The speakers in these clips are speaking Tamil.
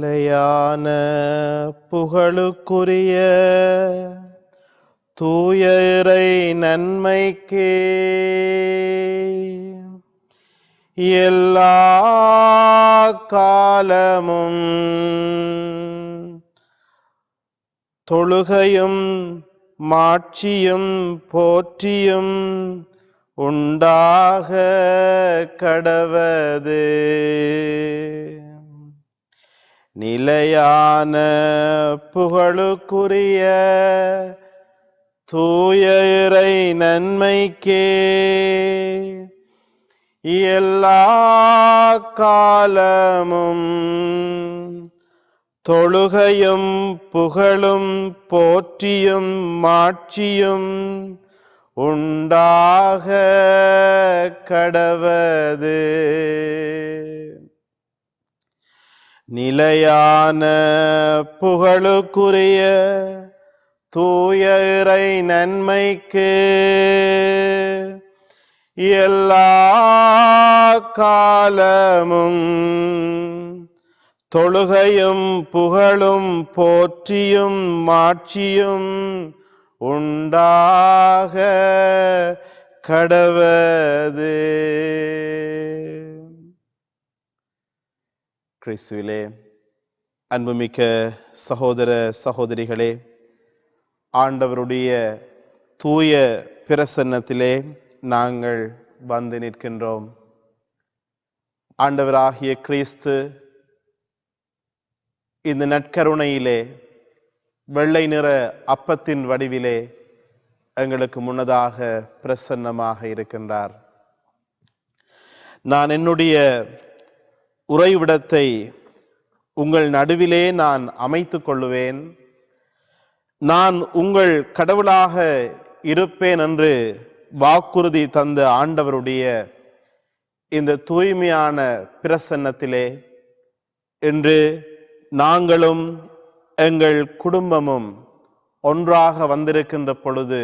நிலையான புகழுக்குரிய தூய இறை நன்மைக்கே எல்லா காலமும் தொழுகையும் மாட்சியும் போற்றியும் உண்டாக கடவது. நிலையான புகழுக்குரிய தூய இறை நன்மைக்கே எல்லா காலமும் தொழுகையும் புகழும் போற்றியும் மாட்சியும் உண்டாக கடவது. நிலையான புகழுக்குரிய தூய இறை நன்மைக்கு எல்லா காலமும் தொழுகையும் புகழும் போற்றியும் மாட்சியும் உண்டாக கடவது. கிறிஸ்துவிலே அன்புமிக்க சகோதர சகோதரிகளே, ஆண்டவருடைய தூய பிரசன்னத்திலே நாங்கள் வந்து நிற்கின்றோம். ஆண்டவராகிய கிறிஸ்து இந்த நற்கருணையிலே வெள்ளை நிற அப்பத்தின் வடிவிலே எங்களுக்கு முன்னதாக பிரசன்னமாக இருக்கின்றார். நான் என்னுடைய உறைவிடத்தை உங்கள் நடுவிலே நான் அமைத்துக் கொள்ளுவேன், நான் உங்கள் கடவுளாக இருப்பேன் என்று வாக்குறுதி தந்த ஆண்டவருடைய இந்த தூய்மையான பிரசன்னத்திலே இன்று நாங்களும் எங்கள் குடும்பமும் ஒன்றாக வந்திருக்கின்ற பொழுது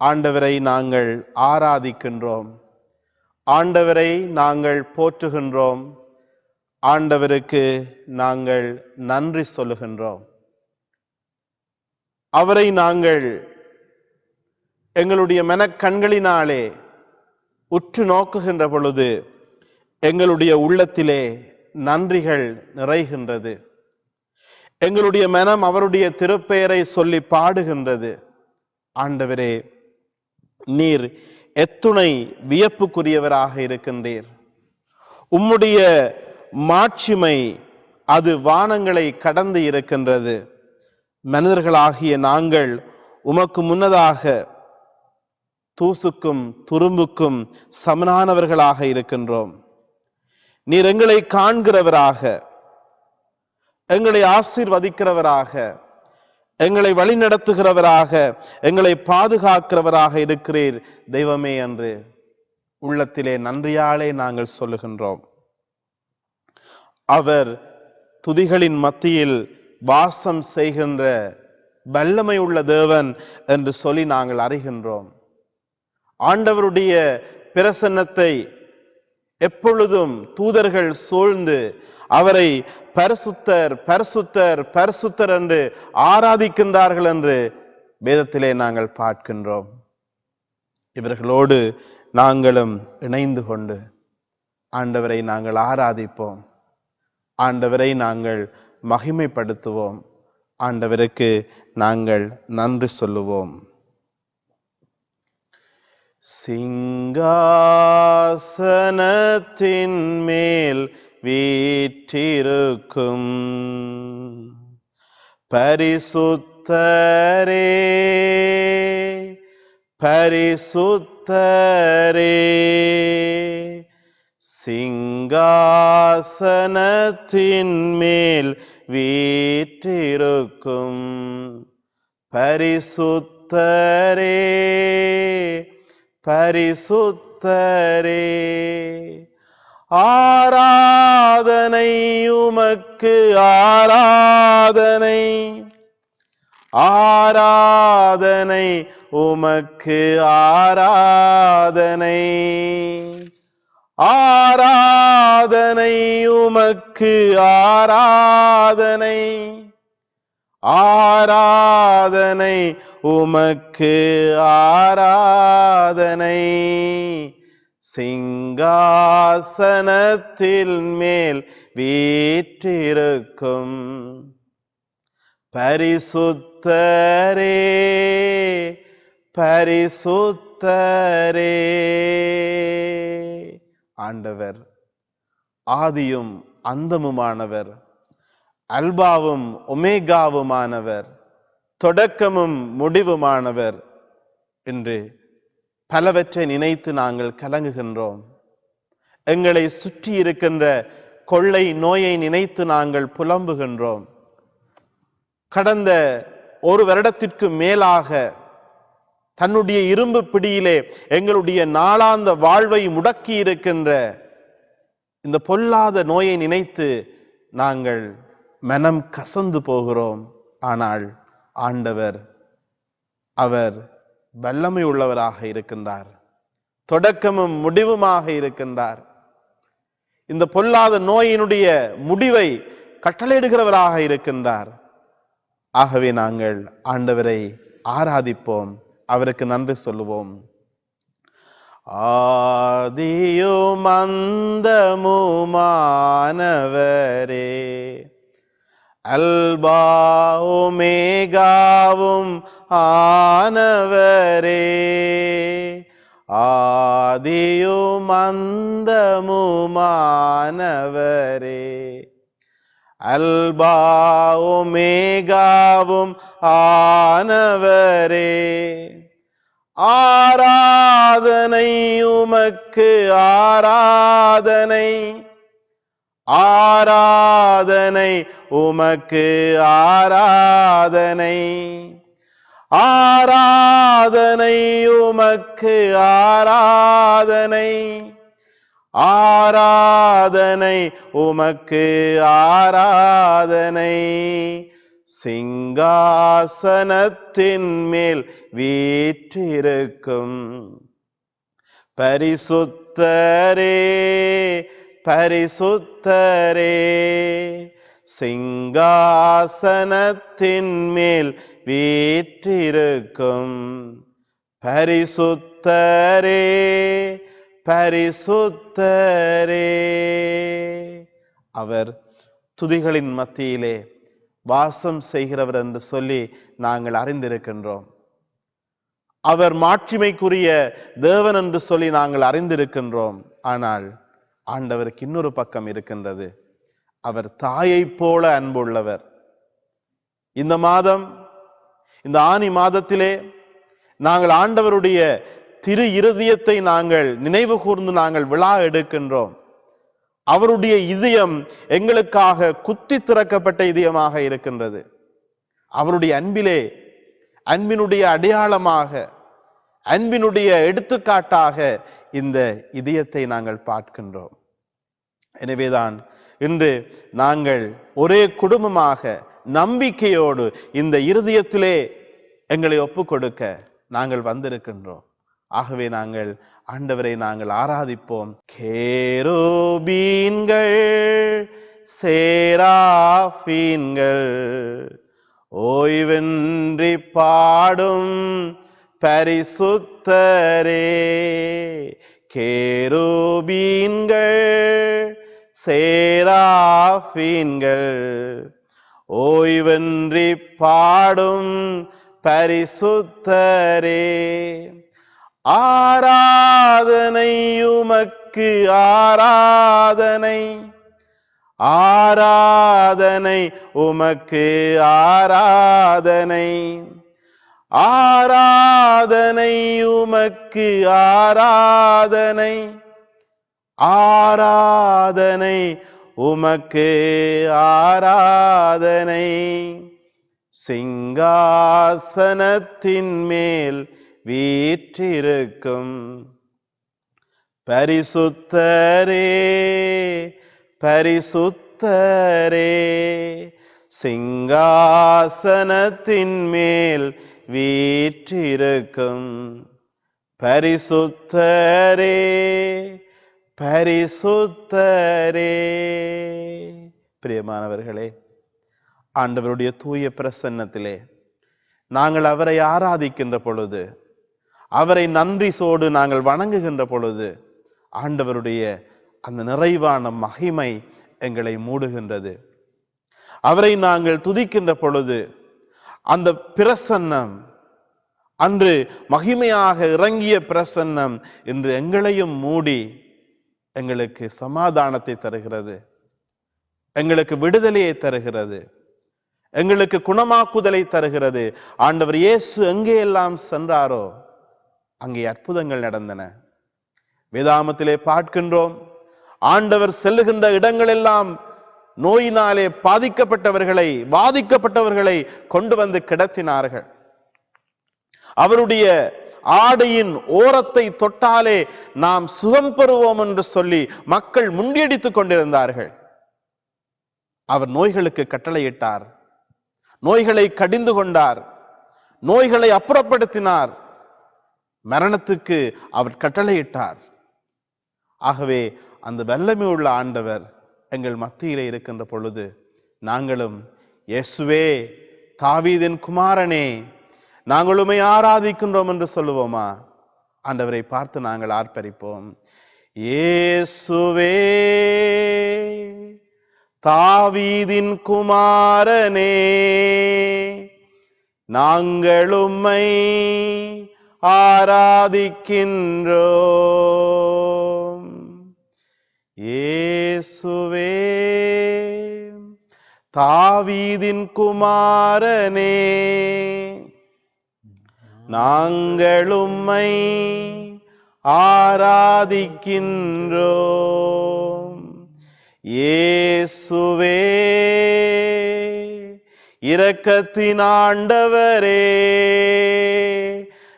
ஆண்டவரை நாங்கள் ஆராதிக்கின்றோம், ஆண்டவரை நாங்கள் போற்றுகின்றோம், ஆண்டவருக்கு நாங்கள் நன்றி சொல்லுகின்றோம். அவரை நாங்கள் எங்களுடைய மனக்கண்களினாலே உற்று நோக்குகின்ற பொழுது எங்களுடைய உள்ளத்திலே நன்றிகள் நிறைகின்றது. எங்களுடைய மனம் அவருடைய திருப்பெயரை சொல்லி பாடுகின்றது. ஆண்டவரே, நீர் எத்துணை வியப்புக்குரியவராக இருக்கின்றீர். உம்முடைய மாட்சிமை அது வானங்களை கடந்து இருக்கின்றது. மனிதர்களாகிய நாங்கள் உமக்கு முன்னதாக தூசுக்கும் துரும்புக்கும் சமனானவர்களாக இருக்கின்றோம். நீர் எங்களை காண்கிறவராக, எங்களை ஆசீர்வதிக்கிறவராக, எங்களை வழிநடத்துகிறவராக, எங்களை பாதுகாக்கிறவராக இருக்கிறீர் தெய்வமே என்று உள்ளத்திலே நன்றியாலே நாங்கள் சொல்லுகின்றோம். அவர் துதிகளின் மத்தியில் வாசம் செய்கின்ற வல்லமை உள்ள தேவன் என்று சொல்லி நாங்கள் அறிகின்றோம். ஆண்டவருடைய பிரசன்னத்தை எப்பொழுதும் தூதர்கள் சூழ்ந்து அவரை பரிசுத்தர் பரிசுத்தர் பரிசுத்தர் என்று ஆராதிக்கின்றார்கள் என்று வேதத்திலே நாங்கள் பார்க்கின்றோம். இவர்களோடு நாங்களும் இணைந்து கொண்டு ஆண்டவரை நாங்கள் ஆராதிப்போம், ஆண்டவரை நாங்கள் மகிமைப்படுத்துவோம், ஆண்டவருக்கு நாங்கள் நன்றி சொல்லுவோம். சிங்காசனத்தின் மேல் வீற்றிருக்கும் பரிசுத்தரே பரிசுத்தரே, சிங்காசனத்தின் மேல் வீற்றிருக்கும் பரிசுத்தரே பரிசுத்தரே, ஆராதனை உமக்கு ஆராதனை, ஆராதனை உமக்கு ஆராதனை, ஆராதனை உமக்கு ஆராதனை, ஆராதனை உமக்கு ஆராதனை. சிங்காசனத்தில் மேல் வீற்றிருக்கும் பரிசுத்தரே, பரிசுத்தரே. ஆண்டவர் ஆதியும் அந்தமுமானவர், அல்பாவும் ஒமேகாவுமானவர், தொடக்கமும் முடிவுமானவர் என்று பலவற்றை நினைத்து நாங்கள் கலங்குகின்றோம். எங்களை சுற்றி இருக்கின்ற கொள்ளை நோயை நினைத்து நாங்கள் புலம்புகின்றோம். கடந்த ஒரு வருடத்திற்கு மேலாக தன்னுடைய இரும்பு பிடியிலே எங்களுடைய நாளாந்த வாழ்வை முடக்கி இருக்கின்ற இந்த பொல்லாத நோயை நினைத்து நாங்கள் மனம் கசந்து போகிறோம். ஆனால் ஆண்டவர் அவர் வல்லமை உள்ளவராக இருக்கின்றார், தொடக்கமும் முடிவுமாக இருக்கின்றார். இந்த பொல்லாத நோயினுடைய முடிவை கட்டளையிடுகிறவராக இருக்கின்றார். ஆகவே நாங்கள் ஆண்டவரை ஆராதிப்போம், அவருக்கு நன்றி சொல்லுவோம். ஆதியும் அந்தமுமானவரே, அல்பா ஒமேகாவும் ஆனவரே, ஆதியும் அந்தமுமானவரே, அல்பா ஒமேகாவும் ஆனவரே. ஆராதனை உமக்கு ஆராதனை, ஆராதனை உமக்கு ஆராதனை, ஆராதனை உமக்கு ஆராதனை, ஆராதனை உமக்கு ஆராதனை. சிங்காசனத்தின் மேல் வீற்றிருக்கும் பரிசுத்தரே, பரிசுத்தரே. சிங்காசனத்தின் மேல் வீற்றிருக்கும் பரிசுத்தரே, பரிசுத்தரே. அவர் துதிகளின் மத்தியிலே வாசம் செய்கிறவர் என்று சொல்லி நாங்கள் அறிந்திருக்கின்றோம். அவர் மாட்சிமைக்குரிய தேவன் என்று சொல்லி நாங்கள் அறிந்திருக்கின்றோம். ஆனால் ஆண்டவருக்கு இன்னொரு பக்கம் இருக்கின்றது. அவர் தாயை போல அன்புள்ளவர். இந்த மாதம், இந்த ஆனி மாதத்திலே நாங்கள் ஆண்டவருடைய திரு இருதயத்தை நாங்கள் நினைவு கூர்ந்து நாங்கள் விழா எடுக்கின்றோம். அவருடைய இதயம் எங்களுக்காக குத்தி திறக்கப்பட்ட இதயமாக இருக்கின்றது. அவருடைய அன்பிலே, அன்பினுடைய அடையாளமாக, அன்பினுடைய எடுத்துக்காட்டாக இந்த இதயத்தை நாங்கள் பார்க்கின்றோம். எனவேதான் இன்று நாங்கள் ஒரே குடும்பமாக நம்பிக்கையோடு இந்த இருதயத்திலே எங்களை ஒப்புக் கொடுக்க நாங்கள் வந்திருக்கின்றோம். ஆகவே நாங்கள் ஆண்டவரை நாங்கள் ஆராதிப்போம். கேருபீன்கள் சேராபீன்கள் ஓய்வின்றி பாடும் பரிசுத்தரே. கேருபீன்கள் சேராபீன்கள் ஓய்வின்றி பாடும் பரிசுத்தரே. ஆராதனை உமக்கு ஆராதனை, ஆராதனை உமக்கு ஆராதனை, ஆராதனை உமக்கு ஆராதனை, ஆராதனை உமக்கு ஆராதனை. சிங்காசனத்தின் மேல் வீற்றிருக்கும் பரிசுத்தரே, பரிசுத்தரே. சிங்காசனத்தின் மேல் வீற்றிருக்கும் பரிசுத்தரே, பரிசுத்தரே. பிரியமானவர்களே, ஆண்டவருடைய தூய பிரசன்னத்திலே நாங்கள் அவரை ஆராதிக்கின்ற பொழுது, அவரை நன்றியோடு நாங்கள் வணங்குகின்ற பொழுது, ஆண்டவருடைய அந்த நிறைவான மகிமை எங்களை மூடுகின்றது. அவரை நாங்கள் துதிக்கின்ற பொழுது அந்த பிரசன்னம், அன்று மகிமையாக இறங்கிய பிரசன்னம், இன்று எங்களையும் மூடி எங்களுக்கு சமாதானத்தை தருகிறது, எங்களுக்கு விடுதலையை தருகிறது, எங்களுக்கு குணமாக்குதலை தருகிறது. ஆண்டவர் இயேசு எங்கே எல்லாம் சென்றாரோ அங்கே அற்புதங்கள் நடந்தன. வேதாமத்திலே பார்க்கின்றோம், ஆண்டவர் செல்லுகின்ற இடங்களெல்லாம் நோயினாலே பாதிக்கப்பட்டவர்களை கொண்டு வந்து கிடத்தினார்கள். அவருடைய ஆடையின் ஓரத்தை தொட்டாலே நாம் சுகம் பெறுவோம் என்று சொல்லி மக்கள் முண்டியடித்துக் கொண்டிருந்தார்கள். அவர் நோய்களுக்கு கட்டளையிட்டார், நோய்களை கடிந்து கொண்டார், நோய்களை அப்புறப்படுத்தினார், மரணத்துக்கு அவர் கட்டளையிட்டார். ஆகவே அந்த வல்லமை உள்ள ஆண்டவர் எங்கள் மத்தியிலே இருக்கின்ற பொழுது நாங்களும் இயேசுவே தாவீதின் குமாரனே நாங்கள் உம்மை ஆராதிக்கின்றோம் என்று சொல்லுவோமா? ஆண்டவரை பார்த்து நாங்கள் ஆர்ப்பரிப்போம். இயேசுவே தாவீதின் குமாரனே நாங்கள் உம்மை ஆராதிக்கின்றோம். இயேசுவே தாவீதின் குமாரனே நாங்கள் உம்மை ஆராதிக்கின்றோம். இயேசுவே இரக்கத்தின் ஆண்டவரே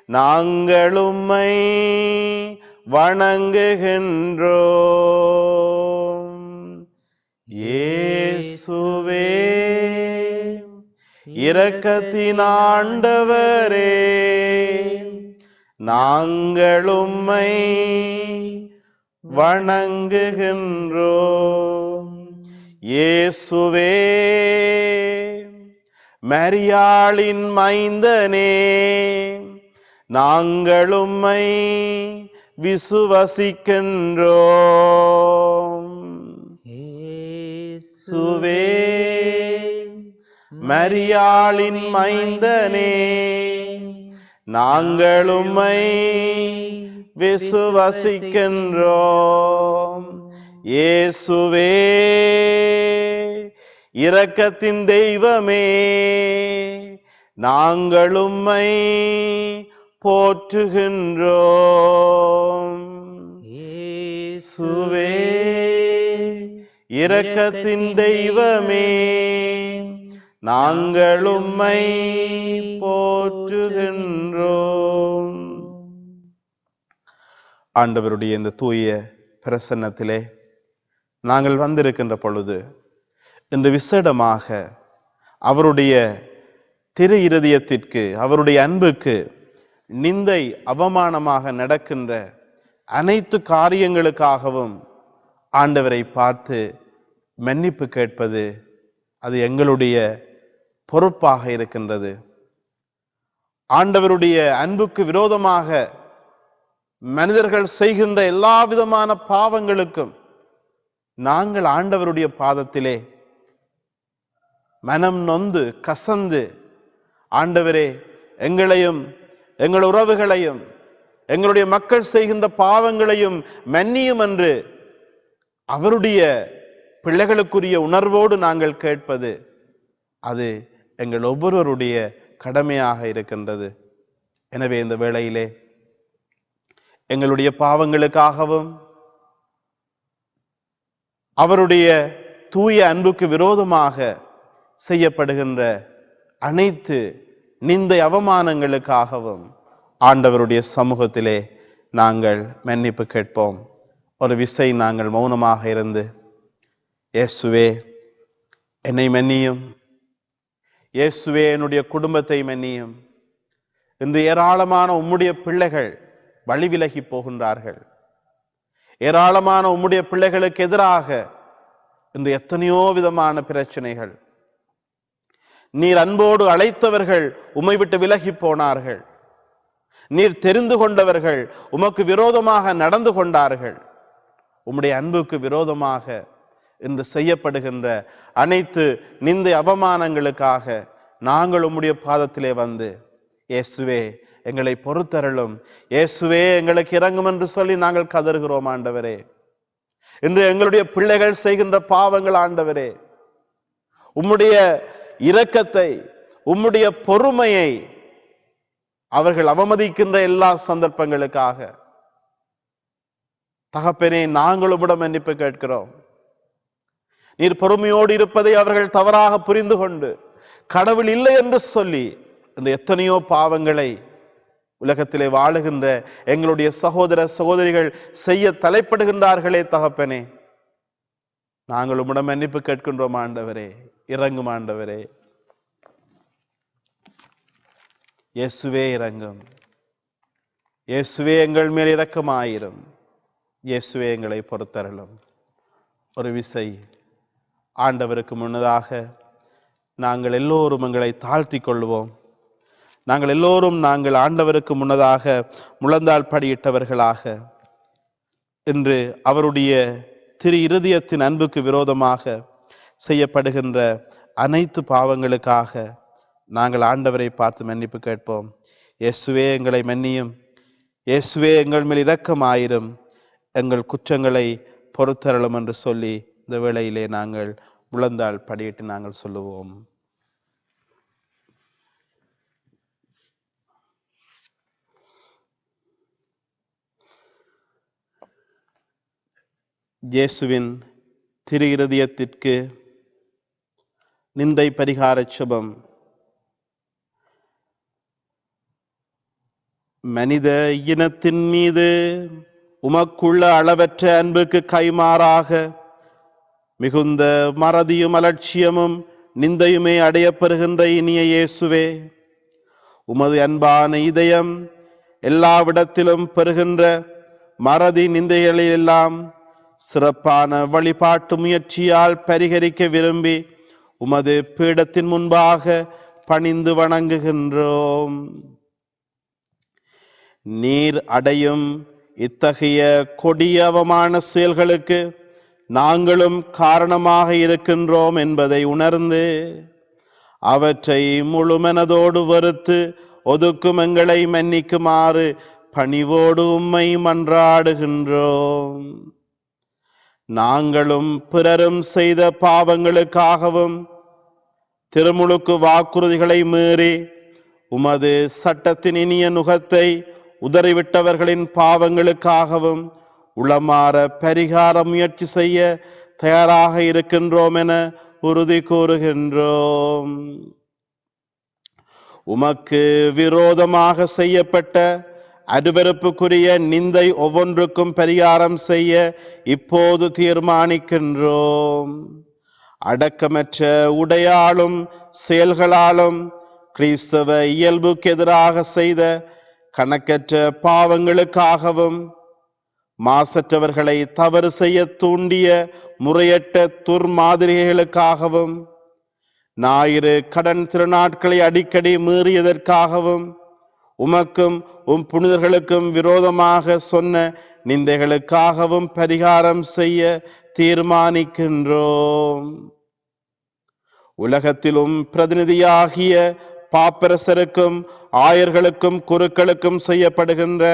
நாங்கள் உம்மை வணங்குகின்றோம். இயேசுவே இரக்கத்தின் ஆண்டவரே நாங்கள் உம்மை வணங்குகின்றோம். இயேசுவே மரியாளின் மைந்தனே நாங்கள் உம்மை விசுவசிக்கின்றோம். இயேசுவே மரியாளின் மைந்தனே நாங்கள் உம்மை விசுவசிக்கின்றோம். இயேசுவே இரக்கத்தின் தெய்வமே நாங்கள் உம்மை போற்றுகின்றோம். இயேசுவே இரக்கத்தின் தெய்வமே நாங்கள் உம்மை போற்றுகின்றோம். ஆண்டவருடைய இந்த தூய பிரசன்னத்திலே நாங்கள் வந்திருக்கின்ற பொழுது இன்று விசேடமாக அவருடைய திரு இருதயத்திற்கு, அவருடைய அன்புக்கு நிந்தை அவமானமாக நடக்கின்ற அனைத்து காரியங்களுக்காகவும் ஆண்டவரை பார்த்து மன்னிப்பு கேட்பது அது எங்களுடைய பொறுப்பாக இருக்கின்றது. ஆண்டவருடைய அன்புக்கு விரோதமாக மனிதர்கள் செய்கின்ற எல்லா விதமான பாவங்களுக்கும் நாங்கள் ஆண்டவருடைய பாதத்திலே மனம் நொந்து கசந்து, ஆண்டவரே எங்களையும் எங்கள் உறவுகளையும் எங்களுடைய மக்கள் செய்கின்ற பாவங்களையும் மன்னியும் என்று அவருடைய பிள்ளைகளுக்குரிய உணர்வோடு நாங்கள் கேட்பது அது எங்கள் ஒவ்வொருவருடைய கடமையாக இருக்கின்றது. எனவே இந்த வேளையிலே எங்களுடைய பாவங்களுக்காகவும் அவருடைய தூய அன்புக்கு விரோதமாக செய்யப்படுகின்ற அனைத்து நிந்தை அவமானங்களுக்காகவும் ஆண்டவருடைய சமூகத்திலே நாங்கள் மன்னிப்பு கேட்போம். ஒரு விசை நாங்கள் மௌனமாக இருந்து, இயேசுவே என்னை மன்னியும், இயேசுவே என்னுடைய குடும்பத்தை மன்னியும். இன்று ஏராளமான உம்முடைய பிள்ளைகள் வழிவிலகி போகின்றார்கள். ஏராளமான உம்முடைய பிள்ளைகளுக்கு எதிராக இன்று எத்தனையோ விதமான பிரச்சனைகள். நீர் அன்போடு அழைத்தவர்கள் உம்மை விட்டு விலகி போனார்கள். நீர் தெரிந்து கொண்டவர்கள் உமக்கு விரோதமாக நடந்து கொண்டார்கள். உம்முடைய அன்புக்கு விரோதமாக இன்று செய்யப்படுகின்ற அனைத்து நிந்தை அவமானங்களுக்காக நாங்கள் உம்முடைய பாதத்திலே வந்து, இயேசுவே எங்களை பொறுத்தருளும், இயேசுவே எங்களுக்கு இறங்கும் என்று சொல்லி நாங்கள் கதறுகிறோம் ஆண்டவரே. இன்று எங்களுடைய பிள்ளைகள் செய்கின்ற பாவங்கள் ஆண்டவரே, உம்முடைய இரக்கத்தை, உம்முடைய பொறுமையை அவர்கள் அவமதிக்கின்ற எல்லா சந்தர்ப்பங்களுக்காக தகப்பனே நாங்கள் உம்மிடம் மன்னிப்பு கேட்கிறோம். நீர் பொறுமையோடு இருப்பதை அவர்கள் தவறாக புரிந்து கொண்டு கடவுள் இல்லை என்று சொல்லி இந்த எத்தனையோ பாவங்களை உலகத்திலே வாழுகின்ற எங்களுடைய சகோதர சகோதரிகள் செய்ய தலைப்படுகின்றார்களே தகப்பனே, நாங்கள் உம்மிடம் மன்னிப்பு கேட்கின்றோம் ஆண்டவரே. இறங்கும் ஆண்டவரே. இயேசுவே இறங்கும். இயேசுவே எங்கள் மேல் இரக்கமாயிரும். இயேசுவே எங்களை பொறுத்தருளும். ஒரு விசை ஆண்டவருக்கு முன்னதாக நாங்கள் எல்லோரும் எங்களை தாழ்த்தி கொள்வோம். நாங்கள் ஆண்டவருக்கு முன்னதாக முழந்தாள் படியிட்டவர்களாக இன்று அவருடைய திரு இருதயத்தின் அன்புக்கு விரோதமாக செய்யப்படுகின்ற அனைத்து பாவங்களுக்காக நாங்கள் ஆண்டவரை பார்த்து மன்னிப்பு கேட்போம். இயேசுவே எங்களை மன்னியும். இயேசுவே எங்கள் மேல் இரக்கமாயிரும். எங்கள் குற்றங்களை பொறுத்தருளும் என்று சொல்லி இந்த வேளையிலே நாங்கள் முழந்தாள் படியிட்டு நாங்கள் சொல்லுவோம். இயேசுவின் திரு இருதயத்திற்கு நிந்தை பரிகார சுபம். மனித இனத்தின் மீது உமக்குள்ள அளவற்ற அன்புக்கு கைமாறாக மிகுந்த மறதியும் அலட்சியமும் நிந்தையுமே அடையப்பெறுகின்ற இனிய இயேசுவே, உமது அன்பான இதயம் எல்லாவிடத்திலும் பெறுகின்ற மறதி நிந்தைகளெல்லாம் சிறப்பான வழிபாட்டு முயற்சியால் பரிகரிக்க விரும்பி உமது பீடத்தின் முன்பாக பணிந்து வணங்குகின்றோம். நீர் அடையும் இத்தகைய கொடிய அவமான செயல்களுக்கு நாங்களும் காரணமாக இருக்கின்றோம் என்பதை உணர்ந்து அவற்றை முழுமனதோடு வெறுத்து ஒதுக்கும் எங்களை மன்னிக்குமாறு பணிவோடு உம்மை மன்றாடுகின்றோம். நாங்களும் பிறரும் செய்த பாவங்களுக்காகவும் திருமுழுக்கு வாக்குறுதிகளை மீறி உமது சட்டத்தின் இனிய நுகத்தை உதறிவிட்டவர்களின் பாவங்களுக்காகவும் உளமாற பரிகார முயற்சி செய்ய தயாராக இருக்கின்றோம் என உறுதி கூறுகின்றோம். உமக்கு விரோதமாக செய்யப்பட்ட அருவருப்புக்குரிய நிந்தை ஒவ்வொன்றுக்கும் பரிகாரம் செய்ய இப்போது தீர்மானிக்கின்றோம். அடக்கமற்ற உடையாலும் செயல்களாலும் கிறிஸ்தவ இயல்புக்கு எதிராக செய்த கணக்கற்ற பாவங்களுக்காகவும் மாசற்றவர்களை தவறு செய்ய தூண்டிய முறையற்ற துர்மாதிரிகளுக்காகவும் ஞாயிறு கடன் திருநாட்களை அடிக்கடி மீறியதற்காகவும் உமக்கும் உம் புனிதர்களுக்கும் விரோதமாக சொன்ன நிந்தைகளுக்காகவும் பரிகாரம் செய்ய தீர்மானிக்கின்றோம். உலகத்திலும் பிரதிநிதியாகிய பாப்பரசருக்கும் ஆயர்களுக்கும் குருக்களுக்கும் செய்யப்படுகின்ற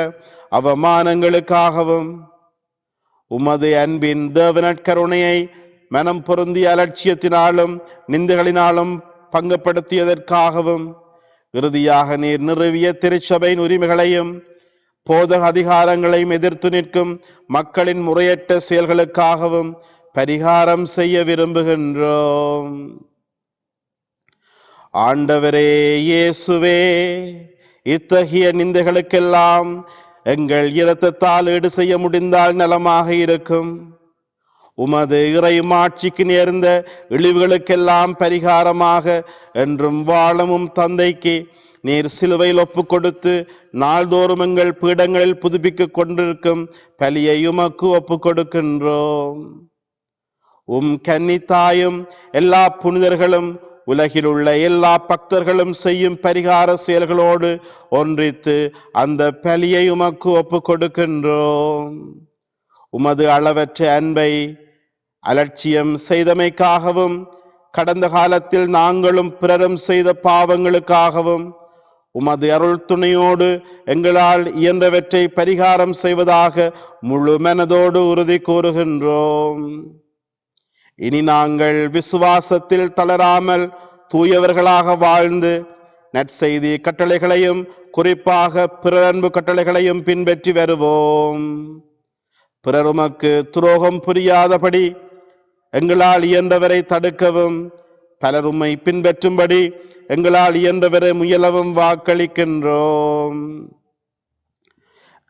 அவமானங்களுக்காகவும் உமது அன்பின் தேவனற்கருணையை மனம் பொருந்திய அலட்சியத்தினாலும் நிந்தைகளினாலும் பங்குபடுத்தியதற்காகவும் இறுதியாக நீர் நிறுவிய திருச்சபையின் உரிமைகளையும் போதக அதிகாரங்களையும் எதிர்த்து நிற்கும் மக்களின் முறையற்ற செயல்களுக்காகவும் பரிகாரம் செய்ய விரும்புகின்றோம். ஆண்டவரே இயேசுவே, இத்தகைய நிந்தைகளுக்கெல்லாம் எங்கள் இரத்தத்தால் ஈடு செய்ய முடிந்தால் நலமாக இருக்கும். உமது இறைமாட்சிக்கு நேர்ந்த இழிவுகளுக்கெல்லாம் பரிகாரமாக என்றும் வாழமும் தந்தைக்கு நீர் சிலுவையில் ஒப்பு கொடுத்து நாள்தோறும் எங்கள் பீடங்களில் புதுப்பிக்க கொண்டிருக்கும் பலியை உமக்கு ஒப்பு கொடுக்கின்றோம். கன்னித்தாயும் எல்லா புனிதர்களும் உலகில் உள்ள எல்லா பக்தர்களும் செய்யும் பரிகார செயல்களோடு ஒன்றித்து அந்த பலியை உமக்கு ஒப்பு கொடுக்கின்றோம். உமது அளவற்ற அன்பை அலட்சியம் செய்தமைக்காகவும் கடந்த காலத்தில் நாங்களும் பிறரும் செய்த பாவங்களுக்காகவும் உமது அருள் துணையோடு எங்களால் இயன்றவற்றை பரிகாரம் செய்வதாக முழு மனதோடு உறுதி கூறுகின்றோம். இனி நாங்கள் விசுவாசத்தில் தளராமல் தூயவர்களாக வாழ்ந்து நற்செய்தி கட்டளைகளையும் குறிப்பாக பிறர் அன்பு கட்டளைகளையும் பின்பற்றி வருவோம். பிறர் உமக்கு துரோகம் புரியாதபடி எங்களால் இயன்றவரை தடுக்கவும் பலர் உம்மை பின்பற்றும்படி எங்களால் இயன்றவரை முயலவும் வாக்களிக்கின்றோம்.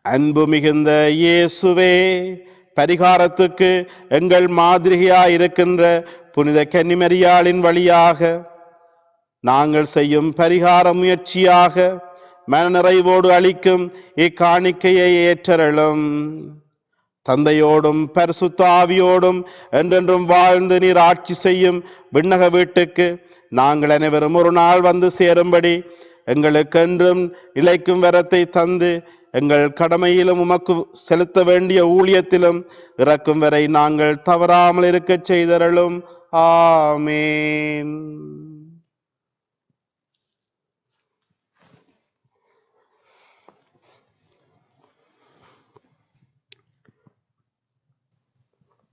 அன்பு மிகுந்த இயேசுவே, பரிகாரத்துக்கு எங்கள் மாதிரியாய் இருக்கின்ற புனித கன்னிமரியாளின் வழியாக நாங்கள் செய்யும் பரிகார முயற்சியாக மனநிறைவோடு அளிக்கும் இக்காணிக்கையை ஏற்றருளும். தந்தையோடும் பரிசுத்த ஆவியோடும் என்றென்றும் வாழ்ந்து நீர் ஆட்சி செய்யும் விண்ணக வீட்டுக்கு நாங்கள் அனைவரும் ஒரு நாள் வந்து சேரும்படி எங்களுக்கென்றும் நிலைக்கும் வரத்தை தந்து எங்கள் கடமையிலும் உமக்கு செலுத்த வேண்டிய ஊழியத்திலும் இறக்கும் வரை நாங்கள் தவறாமல் இருக்க செய்தருளும். ஆமேன்.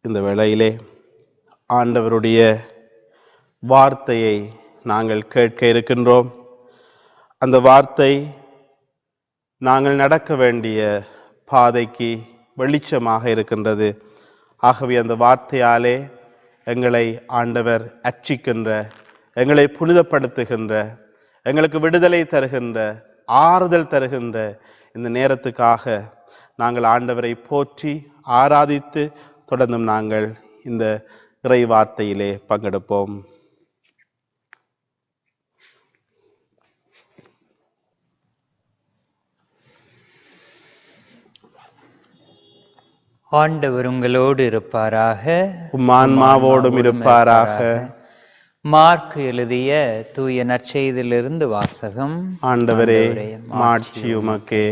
இந்த வேளையிலே ஆண்டவருடைய வார்த்தையை நாங்கள் கேட்க இருக்கின்றோம். அந்த வார்த்தை நாங்கள் நடக்க வேண்டிய பாதைக்கு வெளிச்சமாக இருக்கின்றது. ஆகவே அந்த வார்த்தையாலே எங்களை ஆண்டவர் அர்ச்சிக்கின்ற, எங்களை புனிதப்படுத்துகின்ற, எங்களுக்கு விடுதலை தருகின்ற, ஆறுதல் தருகின்ற இந்த நேரத்துக்காக நாங்கள் ஆண்டவரை போற்றி ஆராதித்து தொடர்ந்தும் நாங்கள் இந்த இறை வார்த்தையிலே பங்கெடுப்போம். ஆண்டவர் உங்களோடு இருப்பாராக, உம் ஆன்மாவோடும் இருப்பாராக. மார்க் எழுதிய தூய நற்செய்தியிலிருந்து வாசகம். ஆண்டவரே மாட்சி உமக்கே.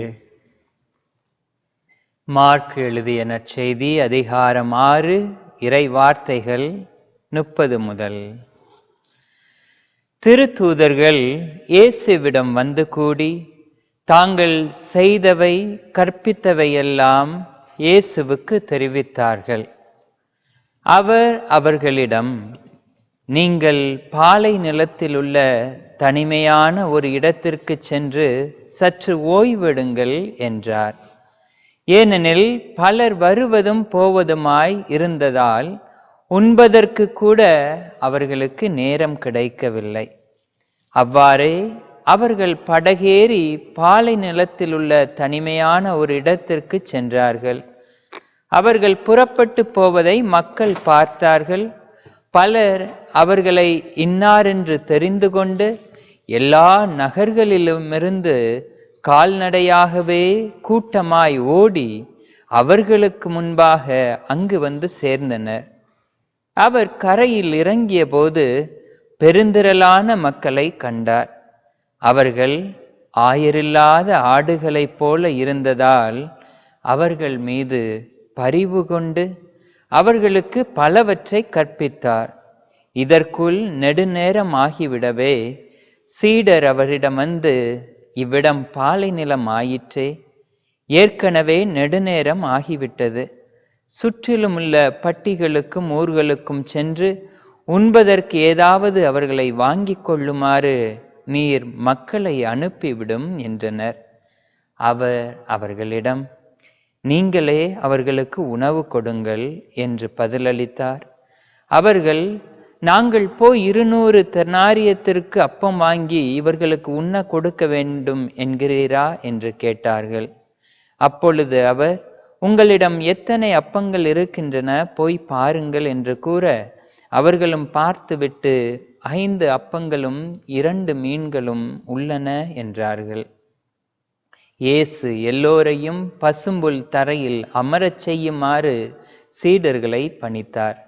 மார்க் எழுதிய நற்செய்தி அதிகாரம் 6 இறை வார்த்தைகள் 30 முதல். திருத்தூதர்கள் இயேசுவிடம் வந்து கூடி தாங்கள் செய்தவை கற்பித்தவையெல்லாம் இயேசுவுக்கு தெரிவித்தார்கள். அவர் அவர்களிடம், நீங்கள் பாலை நிலத்தில் உள்ள தனிமையான ஒரு இடத்திற்கு சென்று சற்று ஓய்வெடுங்கள் என்றார். ஏனெனில் பலர் வருவதும் போவதுமாய் இருந்ததால் உண்பதற்கு கூட அவர்களுக்கு நேரம் கிடைக்கவில்லை. அவ்வாறே அவர்கள் படகேறி பாலை நிலத்தில் உள்ள தனிமையான ஒரு இடத்திற்கு சென்றார்கள். அவர்கள் புறப்பட்டு போவதை மக்கள் பார்த்தார்கள். பலர் அவர்களை இன்னாரென்று தெரிந்து கொண்டு எல்லா நகர்களிலுமிருந்து கால்நடையாகவே கூட்டமாய் ஓடி அவர்களுக்கு முன்பாக அங்கு வந்து சேர்ந்தனர். அவர் கரையில் இறங்கிய போது பெருந்திரளான மக்களை கண்டார். அவர்கள் ஆயரில்லாத ஆடுகளைப் போல இருந்ததால் அவர்கள் மீது பரிவு கொண்டு அவர்களுக்கு பலவற்றை கற்பித்தார். இதற்குள் நெடுநேரம் ஆகிவிடவே சீடர் அவரிடம் வந்து, இவ்விடம் பாலை நிலம் ஆயிற்றே, ஏற்கனவே நெடுநேரம் ஆகிவிட்டது. சுற்றிலும் உள்ள பட்டிகளுக்கும் ஊர்களுக்கும் சென்று உண்பதற்கு ஏதாவது அவர்களை வாங்கிக் கொள்ளுமாறு நீர் மக்களை அனுப்பிவிடும் என்றனர். அவர் அவர்களிடம், நீங்களே அவர்களுக்கு உணவு கொடுங்கள் என்று பதிலளித்தார். அவர்கள், நாங்கள் போய் 200 தெனாரியத்திற்கு அப்பம் வாங்கி இவர்களுக்கு உண்ண கொடுக்க வேண்டும் என்கிறீரா என்று கேட்டார்கள். அப்பொழுது அவர், உங்களிடம் எத்தனை அப்பங்கள் இருக்கின்றன, போய் பாருங்கள் என்று கூற, அவர்களும் பார்த்துவிட்டு 5 அப்பங்களும் 2 மீன்களும் உள்ளன என்றார்கள். இயேசு எல்லோரையும் பசும்புல் தரையில் அமரச் செய்யுமாறு சீடர்களை பணித்தார்.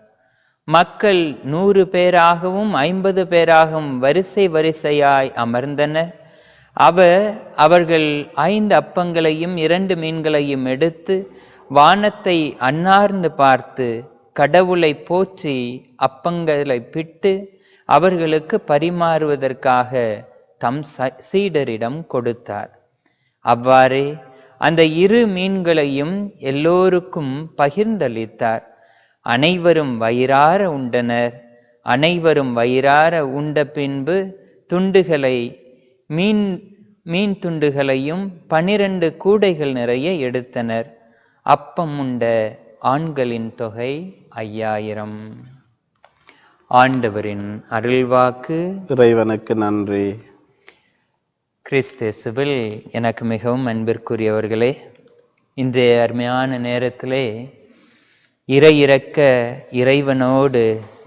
மக்கள் 100 பேராகவும் 50 பேராகவும் வரிசை வரிசையாய் அமர்ந்தனர். அவர்கள் 5 அப்பங்களையும் 2 மீன்களையும் எடுத்து வானத்தை அண்ணார்ந்து பார்த்து கடவுளை போற்றி அப்பங்களை பிட்டு அவர்களுக்கு பரிமாறுவதற்காக தம் சீடரிடம் கொடுத்தார். அவ்வாறே அந்த 2 மீன்களையும் எல்லோருக்கும் பகிர்ந்தளித்தார். அனைவரும் வயிறார உண்டனர். அனைவரும் வயிறார உண்ட பின்பு துண்டுகளை மீன் துண்டுகளையும் 12 கூடைகள் நிறைய எடுத்தனர். அப்பம் உண்ட ஆண்களின் தொகை 5000. ஆண்டவரின் அருள்வாக்கு. இறைவனுக்கு நன்றி. கிறிஸ்தேசுவில் எனக்கு மிகவும் அன்பிற்குரியவர்களே, இன்றைய அருமையான நேரத்திலே இறையிறக்க இறைவனோடு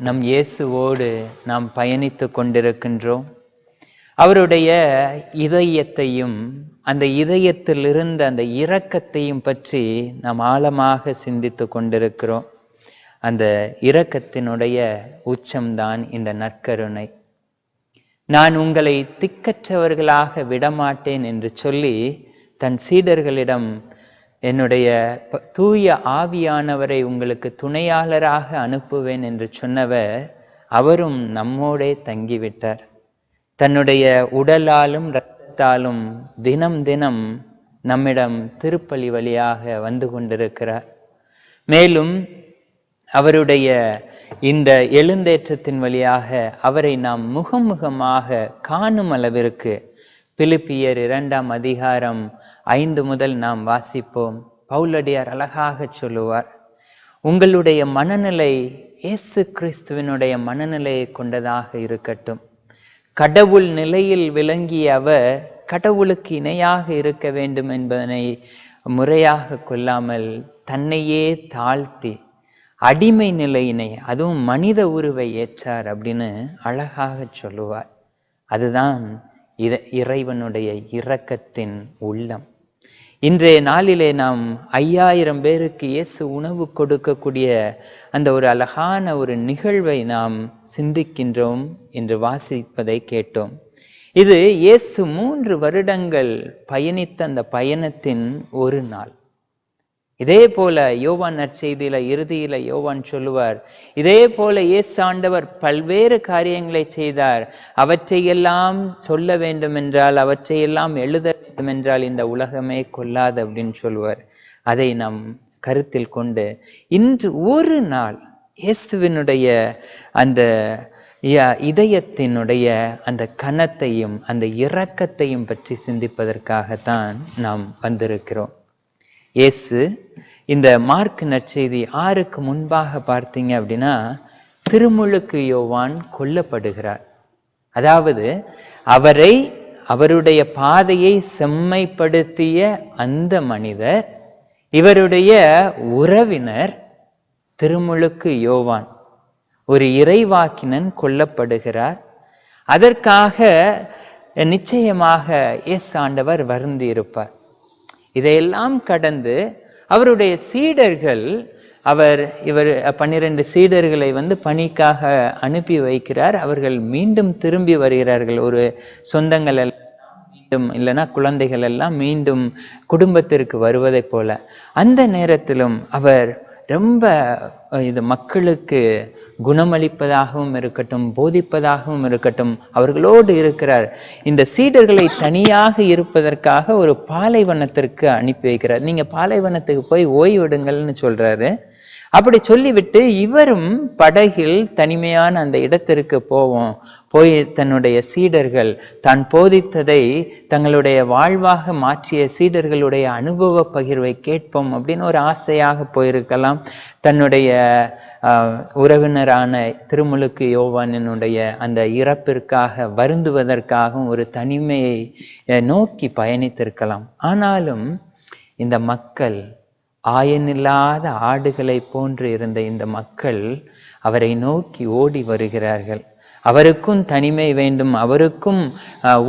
நம் இயேசுவோடு நாம் பயணித்து கொண்டிருக்கின்றோம். அவருடைய இதயத்தையும் அந்த இதயத்திலிருந்து அந்த இரக்கத்தையும் பற்றி நாம் ஆழமாக சிந்தித்து கொண்டிருக்கிறோம். அந்த இரக்கத்தினுடைய உச்சம்தான் இந்த நற்கருணை. நான் உங்களை திக்கற்றவர்களாக விடமாட்டேன் என்று சொல்லி தன் சீடர்களிடம் என்னுடைய தூய ஆவியானவரை உங்களுக்கு துணையாளராக அனுப்புவேன் என்று சொன்னவர் அவரும் நம்மோடே தங்கிவிட்டார். தன்னுடைய உடலாலும் இரத்தத்தாலும் தினம் தினம் நம்மிடம் திருப்பலி வழியாக வந்து கொண்டிருக்கிறார். மேலும் அவருடைய இந்த எழுந்தேற்றத்தின் வழியாக அவரை நாம் முகமுகமாக காணும் அளவிற்கு பிலிப்பியர் 2ஆம் அதிகாரம் 5 முதல் நாம் வாசிப்போம். பவுலடியார் அழகாக சொல்லுவார், உங்களுடைய மனநிலை இயேசு கிறிஸ்துவினுடைய மனநிலையை கொண்டதாக இருக்கட்டும். கடவுள் நிலையில் விளங்கிய அவர் கடவுளுக்கு இணையாக இருக்க வேண்டும் என்பதனை முறையாக கொள்ளாமல் தன்னையே தாழ்த்தி அடிமை நிலையினை, அதுவும் மனித உருவை ஏற்றார் அப்படின்னு அழகாக சொல்லுவார். அதுதான் இறைவனுடைய இரக்கத்தின் உள்ளம். இன்றைய நாளிலே நாம் 5000 பேருக்கு இயேசு உணவு கொடுக்கக்கூடிய அந்த ஒரு அழகான ஒரு நிகழ்வை நாம் சிந்திக்கின்றோம் என்று வாசிப்பதை கேட்டோம். இது இயேசு 3 வருடங்கள் பயணித்த அந்த பயணத்தின் ஒரு நாள். இதே போல யோவான் நற்செய்தியில இறுதியில யோவான் சொல்லுவார், இதே போல இயேசு ஆண்டவர் பல்வேறு காரியங்களை செய்தார். அவற்றையெல்லாம் சொல்ல வேண்டும் என்றால், அவற்றையெல்லாம் எழுத வேண்டும் என்றால் இந்த உலகமே கொள்ளாது அப்படின்னு சொல்லுவார். அதை நாம் கருத்தில் கொண்டு இன்று ஒரு நாள் இயேசுவினுடைய அந்த இதயத்தினுடைய அந்த கனத்தையும் அந்த இரக்கத்தையும் பற்றி சிந்திப்பதற்காகத்தான் நாம் வந்திருக்கிறோம். இயேசு இந்த மார்க் நற்செய்தி 6க்கு முன்பாக பார்த்தீங்க அப்படின்னா திருமுழுக்கு யோவான் கொல்லப்படுகிறார். அதாவது அவருடைய பாதையை செம்மைப்படுத்திய அந்த மனிதர், இவருடைய உறவினர் திருமுழுக்கு யோவான், ஒரு இறைவாக்கினன் கொல்லப்படுகிறார். அதற்காக நிச்சயமாக இயேசு ஆண்டவர் வருந்தி இருப்பார். இதையெல்லாம் கடந்து அவருடைய சீடர்கள், இவர் 12 சீடர்களை பணிக்காக அனுப்பி வைக்கிறார். அவர்கள் மீண்டும் திரும்பி வருகிறார்கள். ஒரு சொந்தங்கள் எல்லாம் மீண்டும், இல்லைன்னா குழந்தைகள் எல்லாம் மீண்டும் குடும்பத்திற்கு வருவதை போல. அந்த நேரத்திலும் அவர் ரொம்ப இது மக்களுக்கு குணமளிப்பதாகவும் இருக்கட்டும், போதிப்பதாகவும் இருக்கட்டும், அவர்களோடு இருக்கிறார். இந்த சீடர்களை தனியாக இருப்பதற்காக ஒரு பாலைவனத்திற்கு அனுப்பி வைக்கிறார். நீங்க பாலைவனத்துக்கு போய் ஓய்வெடுங்கள்னு சொல்றாரு. அப்படி சொல்லிவிட்டு இவரும் படகில் தனிமையான அந்த இடத்திற்கு போய் தன்னுடைய சீடர்கள் தான் போதித்ததை தங்களுடைய வாழ்வாக மாற்றிய சீடர்களுடைய அனுபவ பகிர்வை கேட்போம் அப்படின்னு ஒரு ஆசையாக போயிருக்கலாம். தன்னுடைய உறவினரான திருமுழுக்கு யோவானினுடைய அந்த இறப்பிற்காக வருந்துவதற்காகவும் ஒரு தனிமையை நோக்கி பயணித்திருக்கலாம். ஆனாலும் இந்த மக்கள், ஆயனில்லாத ஆடுகளை போன்று இருந்த இந்த மக்கள் அவரை நோக்கி ஓடி வருகிறார்கள். அவருக்கும் தனிமை வேண்டும், அவருக்கும்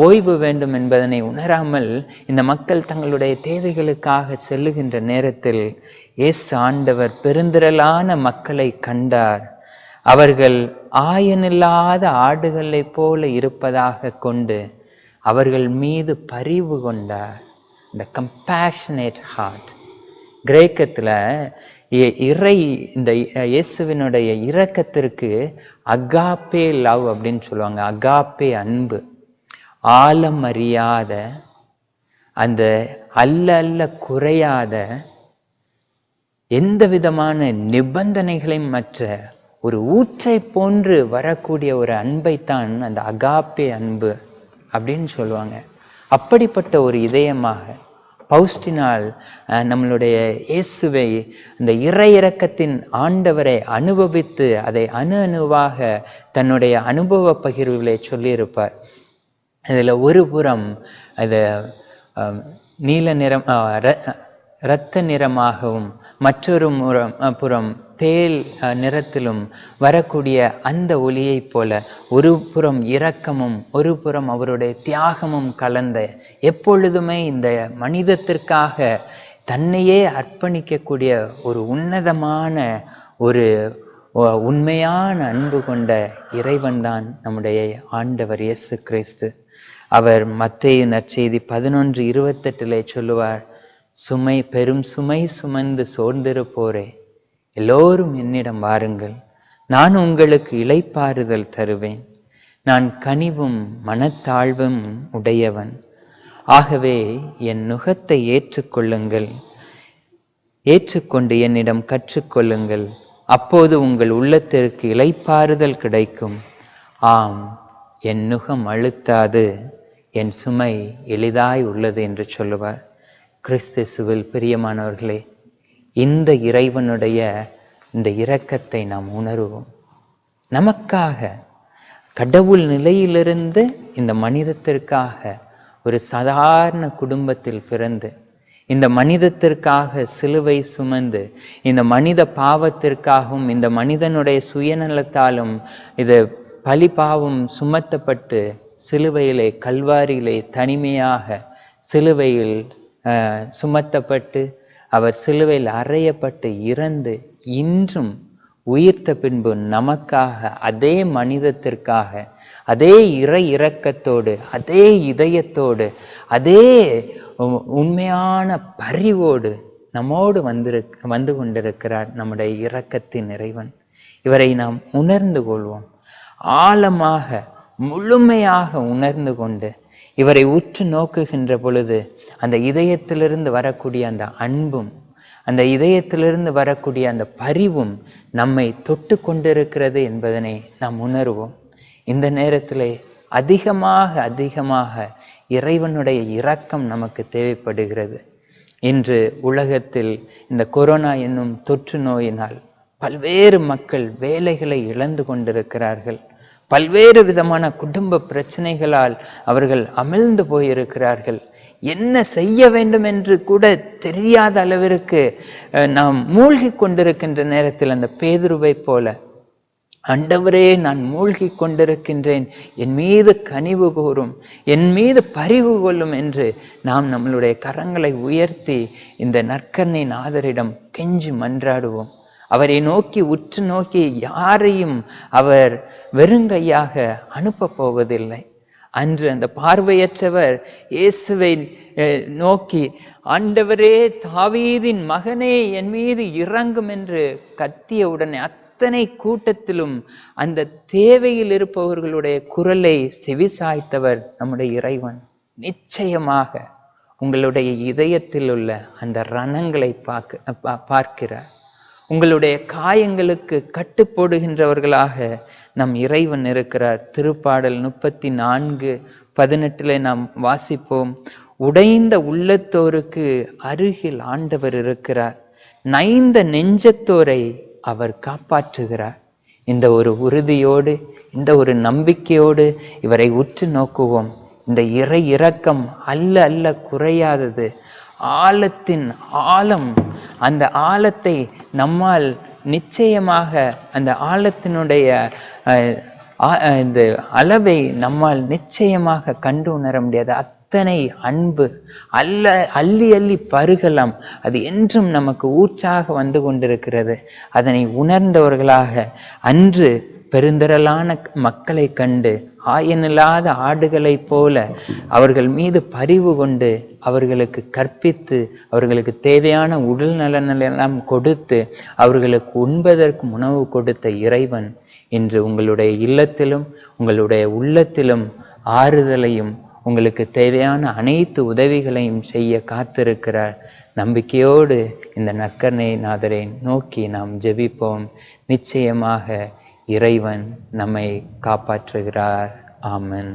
ஓய்வு வேண்டும் என்பதனை உணராமல் இந்த மக்கள் தங்களுடைய தேவைகளுக்காக செல்லுகின்ற நேரத்தில் இயேசு ஆண்டவர் பெருந்திரளான மக்களை கண்டார். அவர்கள் ஆயனில்லாத ஆடுகளைப் போல இருப்பதாக கொண்டு அவர்கள் மீது பரிவு கொண்டார். இந்த கம்பேஷனேட் ஹார்ட். கிரேக்கத்தில் இந்த இயேசுவினுடைய இரக்கத்திற்கு அகாப்பே லவ் அப்படின்னு சொல்லுவாங்க. அகாப்பே அன்பு, ஆழம் அறியாத, அந்த அல்ல குறையாத, எந்த விதமான நிபந்தனைகளையும் மற்ற ஒரு ஊற்றை போன்று வரக்கூடிய ஒரு அன்பைத்தான் அந்த அகாப்பே அன்பு அப்படின்னு சொல்லுவாங்க. அப்படிப்பட்ட ஒரு இதயமாக பவுஸ்டினால் நம்மளுடைய இயேசுவை, இந்த இறை இரக்கத்தின் ஆண்டவரை அனுபவித்து அதை அணுவாக தன்னுடைய அனுபவ பகிர்வுகளை சொல்லியிருப்பார். இதில் ஒரு புறம் அது நீல நிறம், இரத்த நிறமாகவும், மற்றொரு புறம் பேல் நிறத்திலும் வரக்கூடிய அந்த ஒளியை போல ஒரு புறம் இரக்கமும் ஒரு புறம் அவருடைய தியாகமும் கலந்த, எப்பொழுதுமே இந்த மனிதத்திற்காக தன்னையே அர்ப்பணிக்கக்கூடிய ஒரு உன்னதமான ஒரு உண்மையான அன்பு கொண்ட இறைவன் தான் நம்முடைய ஆண்டவர் இயேசு கிறிஸ்து. அவர் மத்தேயு நற்செய்தி 11:28 சொல்லுவார், பெரும் சுமை சுமந்து சோர்ந்திருப்போரே எல்லோரும் என்னிடம் வாருங்கள், நான் உங்களுக்கு இளைப்பாறுதல் தருவேன். நான் கனிவும் மனத்தாழ்வும் உடையவன், ஆகவே என் நுகத்தை ஏற்றுக்கொண்டு என்னிடம் கற்றுக்கொள்ளுங்கள், அப்போது உங்கள் உள்ளத்திற்கு இளைப்பாறுதல் கிடைக்கும். ஆம், என் நுகம் அழுத்தாது, என் சுமை எளிதாய் உள்ளது என்று சொல்லுவார். கிறிஸ்துவில் பிரியமானவர்களே, இந்த இறைவனுடைய இந்த இரக்கத்தை நாம் உணர்வோம். நமக்காக கடவுள் நிலையிலிருந்து இந்த மனிதத்திற்காக ஒரு சாதாரண குடும்பத்தில் பிறந்து, இந்த மனிதத்திற்காக சிலுவை சுமந்து, இந்த மனித பாவத்திற்காகவும் இந்த மனிதனுடைய சுயநலத்தாலும் இது பழி பாவம் சுமத்தப்பட்டு சிலுவையிலே, கல்வாரியிலே தனிமையாக சிலுவையில் சுமத்தப்பட்டு அவர் சிலுவையில் அறையப்பட்டு இறந்து இன்றும் உயிர்த்த பின்பு நமக்காக, அதே மனிதத்திற்காக, அதே இறை இரக்கத்தோடு, அதே இதயத்தோடு, அதே உண்மையான பரிவோடு நம்மோடு வந்து கொண்டிருக்கிறார் நம்முடைய இரக்கத்தின் இறைவன். இவரை நாம் உணர்ந்து கொள்வோம். ஆழமாக முழுமையாக உணர்ந்து கொண்டு இவரை உற்று நோக்குகின்ற பொழுது அந்த இதயத்திலிருந்து வரக்கூடிய அந்த அன்பும், அந்த இதயத்திலிருந்து வரக்கூடிய அந்த பரிவும் நம்மை தொட்டு கொண்டிருக்கிறது என்பதனை நாம் உணர்வோம். இந்த நேரத்திலே அதிகமாக இறைவனுடைய இரக்கம் நமக்கு தேவைப்படுகிறது. இன்று உலகத்தில் இந்த கொரோனா என்னும் தொற்று நோயினால் பல்வேறு மக்கள் வேலைகளை இழந்து கொண்டிருக்கிறார்கள். பல்வேறு விதமான குடும்ப பிரச்சனைகளால் அவர்கள் அமிழ்ந்து போயிருக்கிறார்கள். என்ன செய்ய வேண்டும் என்று கூட தெரியாத அளவிற்கு நாம் மூழ்கி கொண்டிருக்கின்ற நேரத்தில் அந்த பேதுருவை போல, ஆண்டவரே, நான் மூழ்கி கொண்டிருக்கின்றேன், என் மீது கனிவு கூரும், என் மீது பரிவு கொள்ளும் என்று நாம் நம்மளுடைய கரங்களை உயர்த்தி இந்த நற்கருணை நாதரிடம் கெஞ்சி மன்றாடுவோம். அவரை நோக்கி உற்று நோக்கி யாரையும் அவர் வெறுங்கையாக அனுப்ப போவதில்லை. அன்று அந்த பார்வையற்றவர் இயேசுவை நோக்கி, ஆண்டவரே, தாவீதின் மகனே, என் மீது இறங்கும் என்று கத்திய உடனே அத்தனை கூட்டத்திலும் அந்த தேவையில் இருப்பவர்களுடைய குரலை செவிசாய்த்தவர் நம்முடைய இறைவன். நிச்சயமாக உங்களுடைய இதயத்தில் உள்ள அந்த ரணங்களை பார்க்கிறார். உங்களுடைய காயங்களுக்கு கட்டுப்போடுகின்றவர்களாக நம் இறைவன் இருக்கிறார். திருப்பாடல் 34:18 நாம் வாசிப்போம், உடைந்த உள்ளத்தோருக்கு அருகில் ஆண்டவர் இருக்கிறார், நைந்த நெஞ்சத்தோரை அவர் காப்பாற்றுகிறார். இந்த ஒரு உறுதியோடு, இந்த ஒரு நம்பிக்கையோடு இவரை உற்று நோக்குவோம். இந்த இறை இரக்கம் அல்ல குறையாதது, ஆழத்தின் ஆழம். அந்த ஆழத்தை நம்மால் நிச்சயமாக அந்த ஆழத்தினுடைய இந்த அளவை நம்மால் நிச்சயமாக கண்டு உணர முடியாது. அத்தனை அன்பு அள்ளி அள்ளி பருகலாம். அது என்றும் நமக்கு ஊற்றாக வந்து கொண்டிருக்கிறது. அதனை உணர்ந்தவர்களாக அன்று பெருந்திரளான மக்களை கண்டு ஆயனில்லாத ஆடுகளைப் போல அவர்கள் மீது பரிவு கொண்டு அவர்களுக்கு கற்பித்து அவர்களுக்கு தேவையான உடல் நலனெல்லாம் கொடுத்து அவர்களுக்கு உண்பதற்கு உணவு கொடுத்த இறைவன் இன்று உங்களுடைய இல்லத்திலும் உங்களுடைய உள்ளத்திலும் ஆறுதலையும் உங்களுக்கு தேவையான அனைத்து உதவிகளையும் செய்ய காத்திருக்கிறார். நம்பிக்கையோடு இந்த நற்கருணை நாதரை நோக்கி நாம் ஜெபிப்போம். நிச்சயமாக இறைவன் நம்மை காப்பாற்றுகிறார். ஆமென்.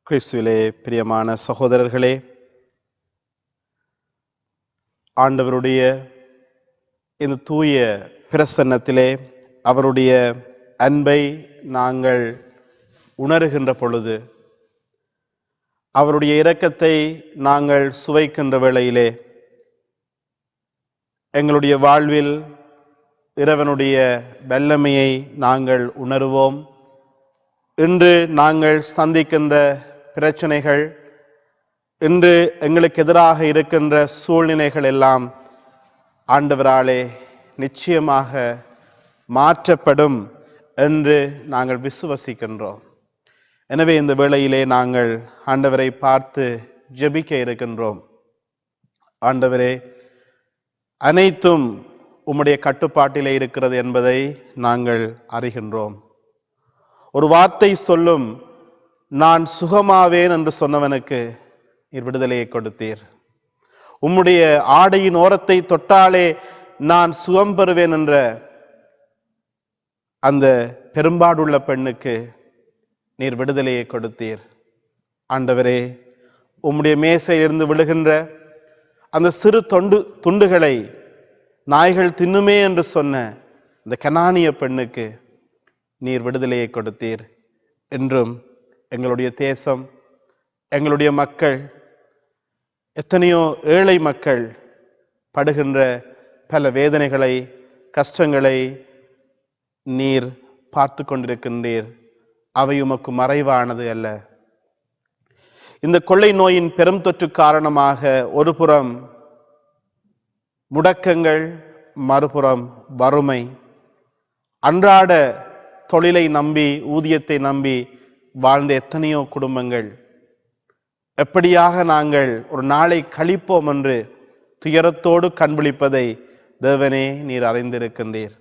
கிறிஸ்துவிலே பிரியமான சகோதரர்களே, ஆண்டவருடைய இந்த தூய பிரசன்னத்திலே அவருடைய அன்பை நாங்கள் உணர்கின்ற பொழுது, அவருடைய இரக்கத்தை நாங்கள் சுவைக்கின்ற வேளையிலே எங்களுடைய வாழ்வில் இறைவனுடைய வல்லமையை நாங்கள் உணர்வோம். இன்று நாங்கள் சந்திக்கின்ற பிரச்சனைகள், இன்று எங்களுக்கு எதிராக இருக்கின்ற சூழ்நிலைகள் எல்லாம் ஆண்டவராலே நிச்சயமாக மாற்றப்படும் என்று நாங்கள் விசுவசிக்கின்றோம். எனவே இந்த வேளையிலே நாங்கள் ஆண்டவரை பார்த்து ஜெபிக்க இருக்கின்றோம். ஆண்டவரே, அனைத்தும் உம்முடைய கட்டுப்பாட்டிலே இருக்கிறது என்பதை நாங்கள் அறிகின்றோம். ஒரு வார்த்தை சொல்லும் நான் சுகமாவேன் என்று சொன்னவனுக்கு நீர் விடுதலையை கொடுத்தீர். உம்முடைய ஆடையின் ஓரத்தை தொட்டாலே நான் சுகம் பெறுவேன் என்ற அந்த பெரும்பாடுள்ள பெண்ணுக்கு நீர் விடுதலையை கொடுத்தீர். ஆண்டவரே, உம்முடைய மேசையிலிருந்து விழுகின்ற அந்த சிறு துண்டுகளை நாய்கள் தின்னுமே என்று சொன்ன இந்த கனானிய பெண்ணுக்கு நீர் விடுதலையை கொடுத்தீர். என்றும் எங்களுடைய தேசம், எங்களுடைய மக்கள், எத்தனையோ ஏழை மக்கள் படுகின்ற பல வேதனைகளை, கஷ்டங்களை நீர் பார்த்து கொண்டிருக்கின்றீர். அவை உமக்கு மறைவானது அல்ல. இந்த கொள்ளை நோயின் பெரும் தொற்று காரணமாக ஒரு புறம் முடக்கங்கள், மறுபுறம் வறுமை, அன்றாட தொழிலை நம்பி, ஊதியத்தை நம்பி வாழ்ந்த எத்தனையோ குடும்பங்கள், எப்படியாக நாங்கள் ஒரு நாளை கழிப்போம் என்று துயரத்தோடு கண்விழிப்பதை தேவனே நீர் அறிந்திருக்கின்றீர்.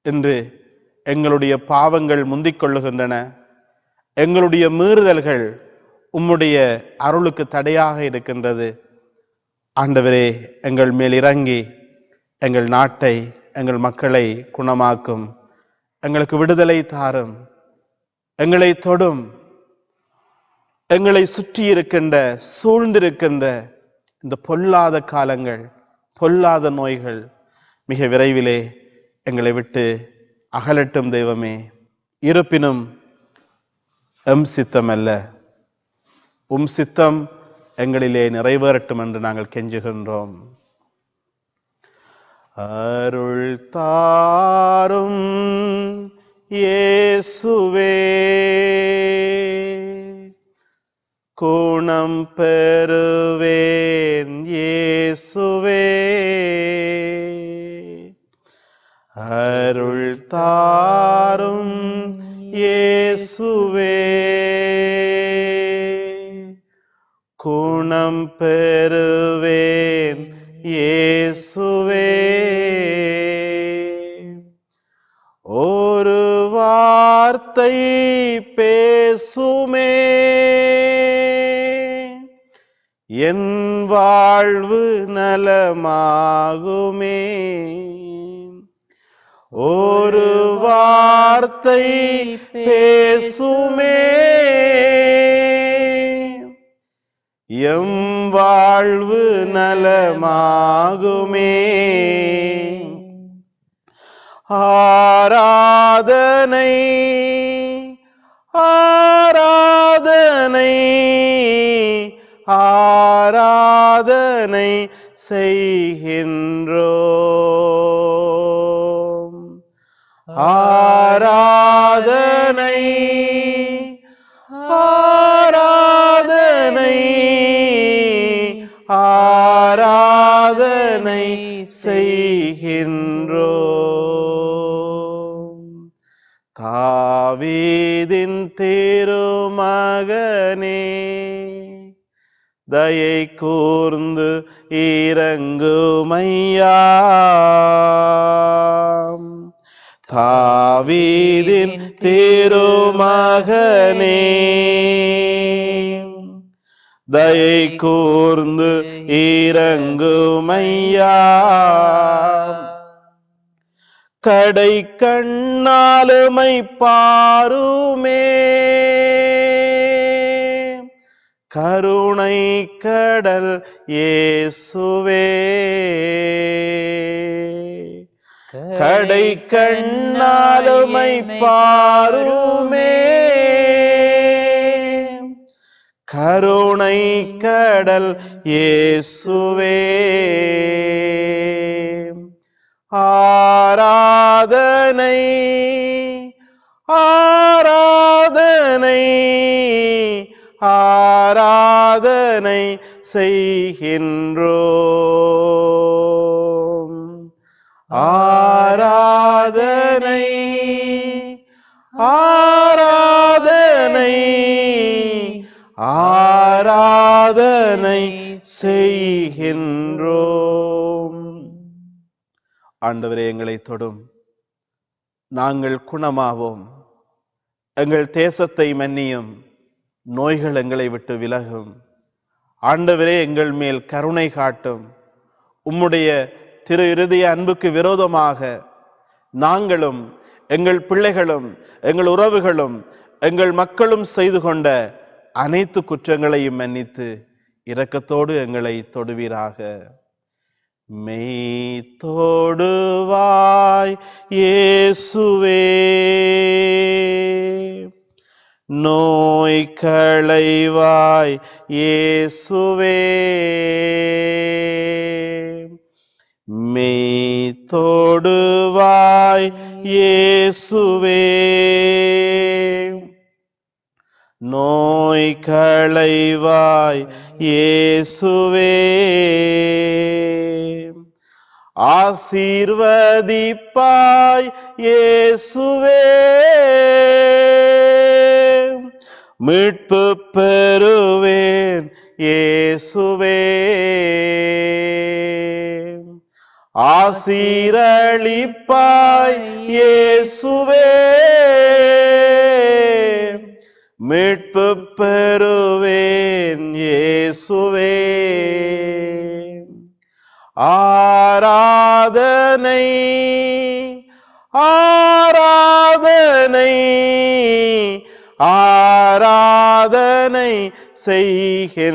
இன்று எங்களுடைய பாவங்கள் முந்திக் கொள்ளுகின்றன. எங்களுடைய மீறுதல்கள் உம்முடைய அருளுக்கு தடையாக இருக்கின்றது. ஆண்டவரே, எங்கள் மேல் இறங்கி எங்கள் நாட்டை, எங்கள் மக்களை குணமாக்கும். எங்களுக்கு விடுதலை தாரும். எங்களை தொடும். எங்களை சுற்றி இருக்கின்ற, சூழ்ந்திருக்கின்ற இந்த பொல்லாத காலங்கள், பொல்லாத நோய்கள் மிக விரைவிலே எங்களை விட்டு அகலட்டும் தெய்வமே. இருப்பினும் எம் சித்தம் அல்ல, உம் சித்தம் எங்களிலே நிறைவேறட்டும் என்று நாங்கள் கெஞ்சுகின்றோம். அருள் தாரும் இயேசுவே, குணம் பெறுவேன் இயேசுவே. அருள் தாரும் இயேசுவே, குணம் பெறுவேன் இயேசுவே. ஒரு வார்த்தை பேசுமே, என் வாழ்வு நலமாகுமே. ஒரு வார்த்தை பேசுமே, எம் வாழ்வு நலமாகுமே. ஆராதனை ஆராதனை ஆராதனை செய்கின்றோம். ஆராதனை ஆராதனை ஆராதனை செய்கின்றோம். தாவீதின் திருமகனே, தயை கூர்ந்து இரங்குமையா. தாவீதின் திருமகனே, தயை கூர்ந்து இரங்குமையா. கடை கண்ணாலுமை பாருமே, கருணை கடல் இயேசுவே. கடை கண்ணாலுமை பாருமே, கருணை கடல் இயேசுவே. ஆராதனை ஆராதனை ஆராதனை செய்கின்றோம். ஆராதனை ஆராதனை ஆராதனை செய்கின்றோம். ஆண்டவரே, எங்களை தொடும், நாங்கள் குணமாவோம். எங்கள் தேசத்தை மன்னியும், நோய்கள் எங்களை விட்டு விலகும். ஆண்டவரே, எங்கள் மேல் கருணை காட்டும். உம்முடைய திரு இருதய அன்புக்கு விரோதமாக நாங்களும் எங்கள் பிள்ளைகளும் எங்கள் உறவுகளும் எங்கள் மக்களும் செய்து கொண்ட அனைத்து குற்றங்களையும் மன்னித்து இரக்கத்தோடு எங்களை தொடுவீராக. மெய் தொடுவாய் இயேசுவே, நோய் களைவாய் இயேசுவே. மெய் தொடுவாய் இயேசுவே, நோய் களைவாய் இயேசுவே. ஆசீர்வதிப்பாய் இயேசுவே, மீட்பு பெறுவேன் இயேசுவே. ஆசீரளிப்பாய் இயேசுவே, மீட்பு பெறுவேன் இயேசுவே. ஆராதனை ஆராதனை ஆராதனை செய்கின்றோம்.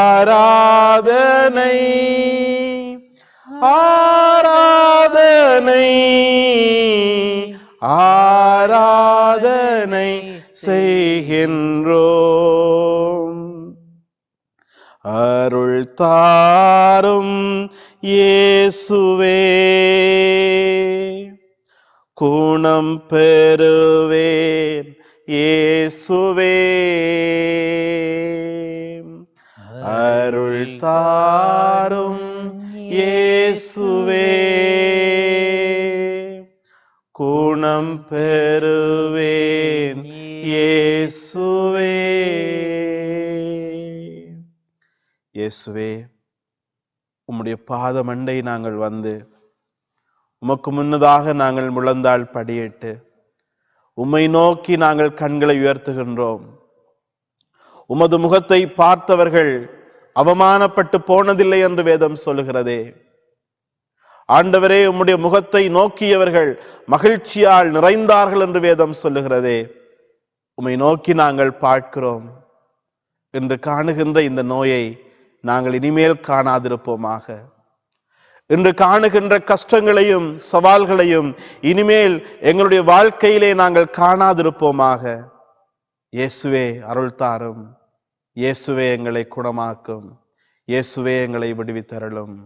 ஆராதனை ஆராதனை ஆராதனை செய்கின்றோம். அருள் தாரும் இயேசுவே, குணம் பெறுவேன் இயேசுவே. அருள் தாரும் இயேசுவே, குணம் பெறுவேன் இயேசுவே. இயேசுவே, உம்முடைய பாதமண்டை நாங்கள் வந்து உமக்கு முன்னதாக நாங்கள் முழந்தாள் படியிட்டு உம்மை நோக்கி நாங்கள் கண்களை உயர்த்துகின்றோம். உமது முகத்தை பார்த்தவர்கள் அவமானப்பட்டு போனதில்லை என்று வேதம் சொல்லுகிறதே. ஆண்டவரே, உம்முடைய முகத்தை நோக்கியவர்கள் மகிழ்ச்சியால் நிறைந்தார்கள் என்று வேதம் சொல்லுகிறதே. உம்மை நோக்கி நாங்கள் பார்க்கிறோம். இன்று காணுகின்ற இந்த நோயை நாங்கள் இனிமேல் காணாதிருப்போமாக. இன்று காணுகின்ற கஷ்டங்களையும் சவால்களையும் இனிமேல் எங்களுடைய வாழ்க்கையிலே நாங்கள் காணாதிருப்போமாக. இயேசுவே அருள் தாரும். இயேசுவே எங்களை குணமாக்கும். இயேசுவே எங்களை விடுவித்தருளும்.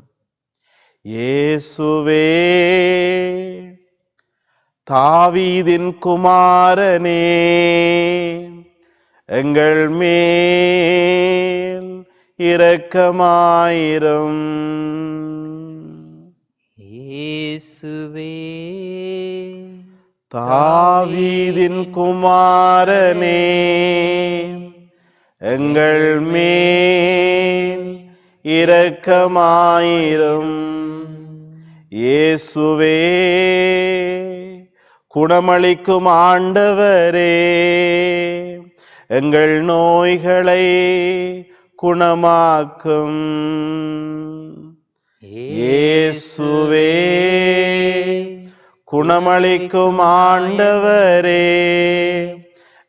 இயேசுவே தாவீதின் குமாரனே, எங்கள் மேல் இரக்கமாயிரும். இயேசுவே தாவீதின் குமாரனே, எங்கள் மேல் இரக்கமாயிரும். இயேசுவே குணமளிக்கும் ஆண்டவரே, எங்கள் நோய்களை குணமாக்கும். இயேசுவே குணமளிக்கும் ஆண்டவரே,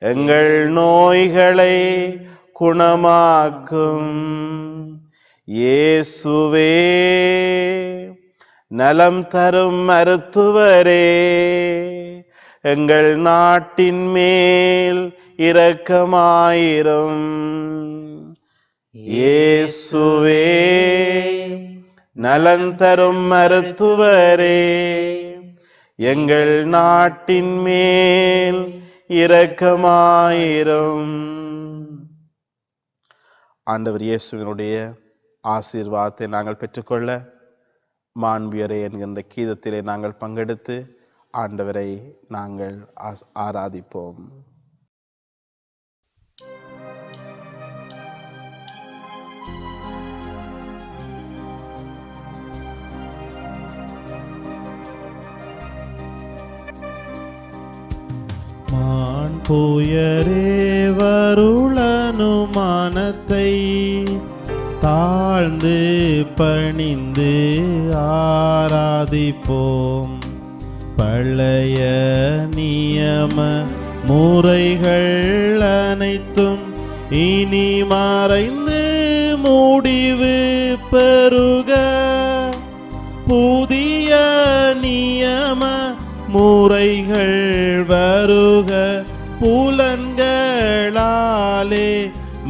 எங்கள் நோய்களை குணமாக்கும். இயேசுவே நலம் தரும் மருத்துவரே, எங்கள் நாட்டின் மேல் இரக்கமாயிரும். இயேசுவே நலம் தரும் மருத்துவரே, எங்கள் நாட்டின் மேல் இரக்கமாயிரும். ஆண்டவர் இயேசுவினுடைய ஆசீர்வாதத்தை நாங்கள் பெற்றுக்கொள்ள மாண்பியரே என்கின்ற கீதத்திலே நாங்கள் பங்கெடுத்து ஆண்டவரை நாங்கள் ஆராதிப்போம். மாண்புயரே வருளனுமானத்தை தாழ்ந்து பணிந்து ஆராதிப்போம். பழைய நியம முறைகள் அனைத்தும் இனி மறைந்து முடிவு பெறுக. புதிய நியம முறைகள் வருக. புலன்களாலே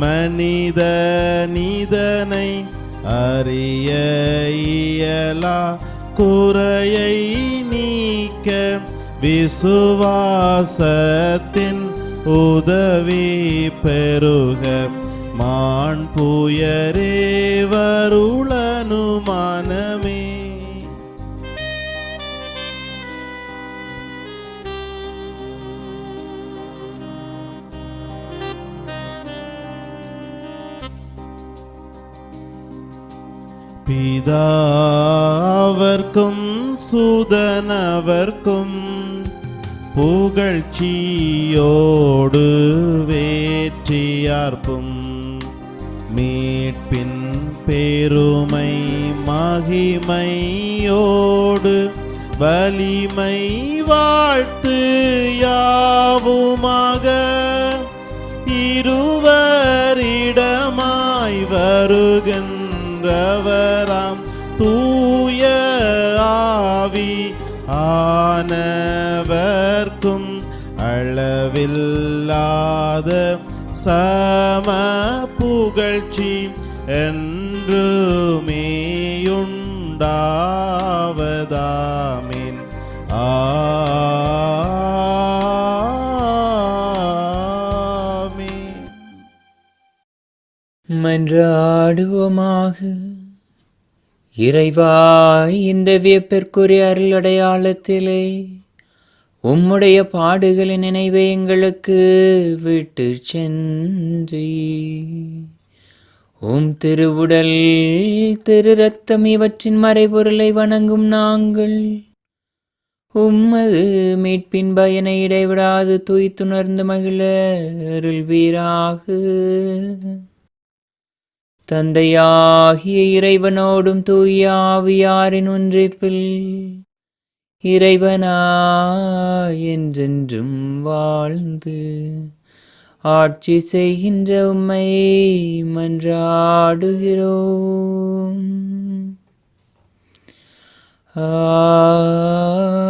மனித நிதனை அறிய இயலா குறையை நீக்க விசுவாசத்தின் உதவி பெறுக. மாண்புயரே வருளனுமானமே. பிதாவர்க்கும் சுதனவர்க்கும் புகழ்ச்சியோடு வேற்றியார்ப்பும் மீட்பின் பெருமை மகிமையோடு வலிமை வாழ்த்து யாவுமாக. இருவரிடமாய் வருகின்றவராம் தூய ஆவி ஆனவர்க்கும் அளவில்லாத சம புகழ்ச்சி என்றுமேயுண்டாவதாமின். ஆமென். மன்றாடுவோமாக. இறைவா, இந்த வியப்பிற்குரிய அருள் அடையாளத்திலே உம்முடைய பாடுகளின் நினைவை எங்களுக்கு விட்டு சென்றி உம் திருவுடல் திரு ரத்தம் இவற்றின் மறைபொருளை வணங்கும் நாங்கள் உம்மது மீட்பின் பயனை இடைவிடாது துய்த்துணர்ந்து மகிழ அருள்வீராக. தந்தையாகிய இறைவனோடும் தூய ஆவியாரின் ஒன்றிப்பில் இறைவனாய் என்றென்றும் வாழ்ந்து ஆட்சி செய்கின்ற உம்மை மன்றாடுகிறோம். ஆமென்.